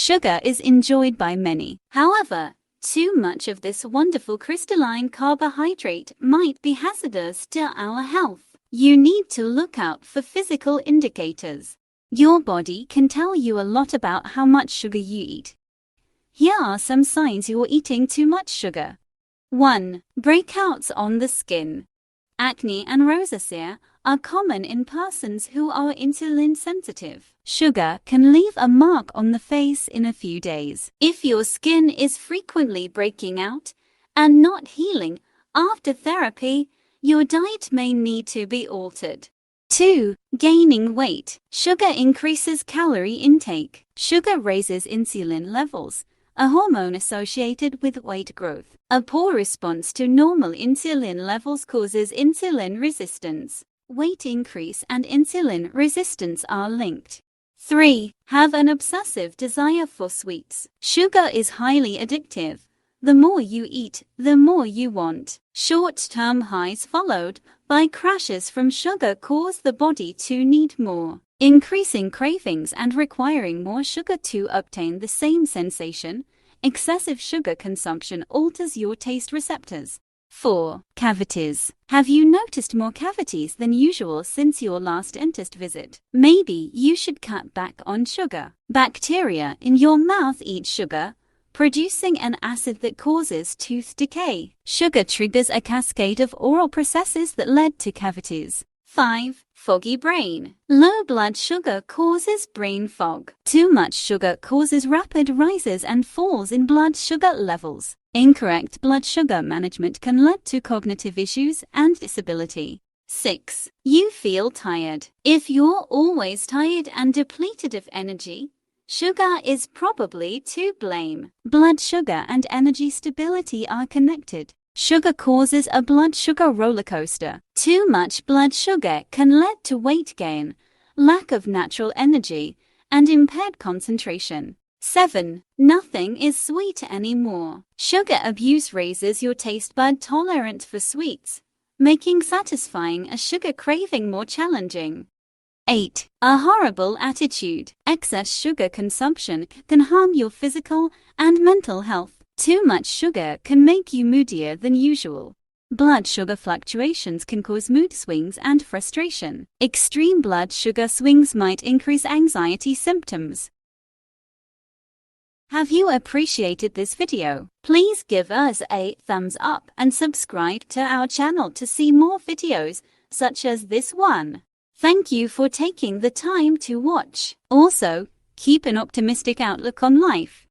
sugar is enjoyed by many. However, too much of this wonderful crystalline carbohydrate might be hazardous to our health. You need to look out for physical indicators. Your body can tell you a lot about how much sugar you eat. Here are some signs you're eating too much sugar. 1. Breakouts on the skin. Acne and rosacea are common in persons who are insulin sensitive. Sugar can leave a mark on the face in a few days. If your skin is frequently breaking out and not healing after therapy, your diet may need to be altered. 2. Gaining weight. Sugar increases calorie intake. Sugar raises insulin levels, a hormone associated with weight growth. A poor response to normal insulin levels causes insulin resistance. Weight increase and insulin resistance are linked. 3. Have an obsessive desire for sweets. Sugar is highly addictive. The more you eat, the more you want. Short-term highs followed by crashes from sugar cause the body to need more, increasing cravings and requiring more sugar to obtain the same sensation. Excessive sugar consumption alters your taste receptors. 4. Cavities. Have you noticed more cavities than usual since your last dentist visit? Maybe you should cut back on sugar. Bacteria in your mouth eat sugar, producing an acid that causes tooth decay. Sugar triggers a cascade of oral processes that led to cavities. 5. Foggy brain. Low blood sugar causes brain fog. Too much sugar causes rapid rises and falls in blood sugar levels. Incorrect blood sugar management can lead to cognitive issues and disability. 6. You feel tired. If you're always tired and depleted of energy, sugar is probably to blame. Blood sugar and energy stability are connected. Sugar causes a blood sugar roller coaster. Too much blood sugar can lead to weight gain, lack of natural energy, and impaired concentration. 7. Nothing is sweet anymore. Sugar abuse raises your taste bud tolerance for sweets, making satisfying a sugar craving more challenging. 8. A horrible attitude. Excess sugar consumption can harm your physical and mental health. Too much sugar can make you moodier than usual. Blood sugar fluctuations can cause mood swings and frustration. Extreme blood sugar swings might increase anxiety symptoms. Have you appreciated this video? Please give us a thumbs up and subscribe to our channel to see more videos such as this one. Thank you for taking the time to watch. Also, keep an optimistic outlook on life.